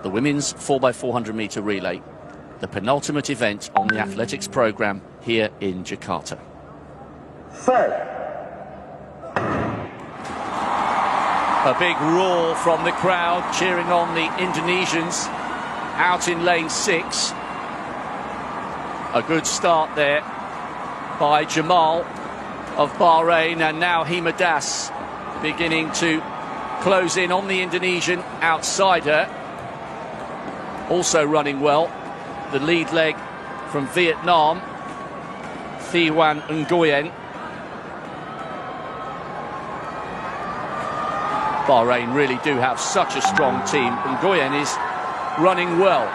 the women's 4x400 metre relay, the penultimate event on the athletics programme here in Jakarta. A big roar from the crowd cheering on the Indonesians out in lane 6. A good start there by Jamal of Bahrain, and now Hima Das beginning to close in on the Indonesian outside her. Also running well, the lead leg from Vietnam, Thi Van Nguyen. Bahrain really do have such a strong team. Nguyen is running well,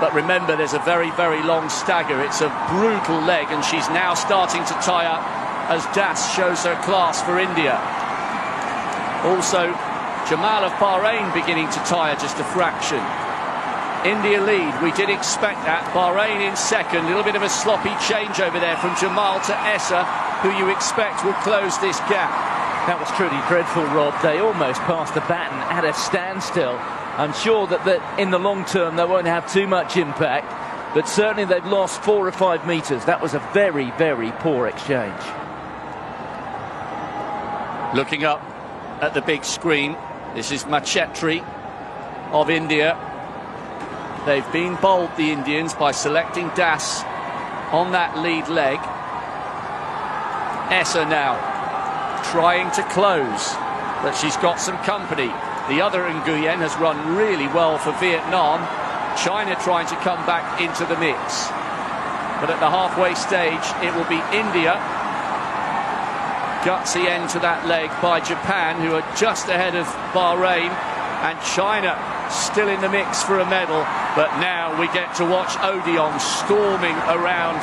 but remember there's a very, very long stagger. It's a brutal leg, and she's now starting to tie up as Das shows her class for India. Also, Jamal of Bahrain beginning to tire just a fraction. India lead, we did expect that. Bahrain in second, a little bit of a sloppy change over there from Jamal to Essa, who you expect will close this gap. That was truly dreadful, Rob. They almost passed the baton at a standstill. I'm sure that in the long term they won't have too much impact, but certainly they've lost 4 or 5 metres. That was a very, very poor exchange. Looking up at the big screen, this is Machetri of India. They've been bold, the Indians, by selecting Das on that lead leg. Essa now trying to close, but she's got some company. The other Nguyen has run really well for Vietnam. China trying to come back into the mix. But at the halfway stage, it will be India. Gutsy end to that leg by Japan, who are just ahead of Bahrain, and China still in the mix for a medal. But now we get to watch Odion storming around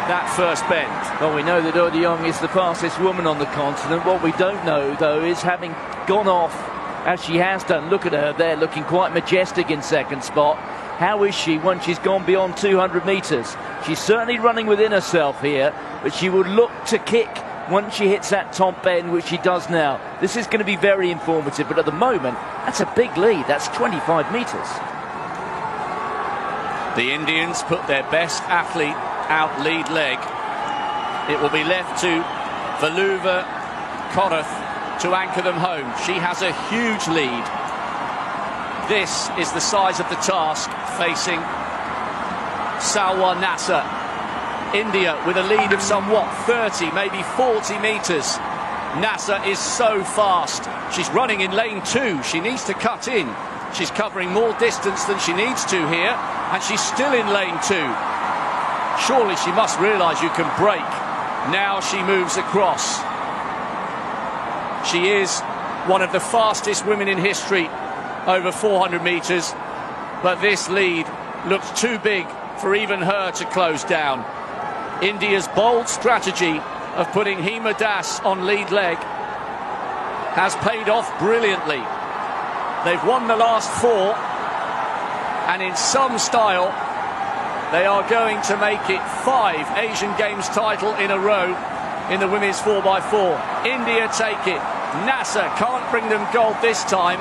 that first bend. Well, we know that Odion is the fastest woman on the continent. What we don't know, though, is having gone off as she has done. Look at her there, looking quite majestic in second spot. How is she once she's gone beyond 200 metres? She's certainly running within herself here, but she would look to kick once she hits that top bend, which she does now. This is going to be very informative, but at the moment, that's a big lead. That's 25 metres. The Indians put their best athlete out lead leg. It will be left to Valuva Korath to anchor them home. She has a huge lead. This is the size of the task facing Salwa Nasser. India with a lead of somewhat 30, maybe 40 metres. Nasser is so fast. She's running in lane 2. She needs to cut in. She's covering more distance than she needs to here, and she's still in lane 2. Surely she must realise you can break. Now she moves across. She is one of the fastest women in history over 400 metres, but this lead looks too big for even her to close down. India's bold strategy of putting Hima Das on lead leg has paid off brilliantly. They've won the last 4, and in some style they are going to make it 5 Asian Games title in a row in the women's 4x4. India take it. Nasser can't bring them gold this time.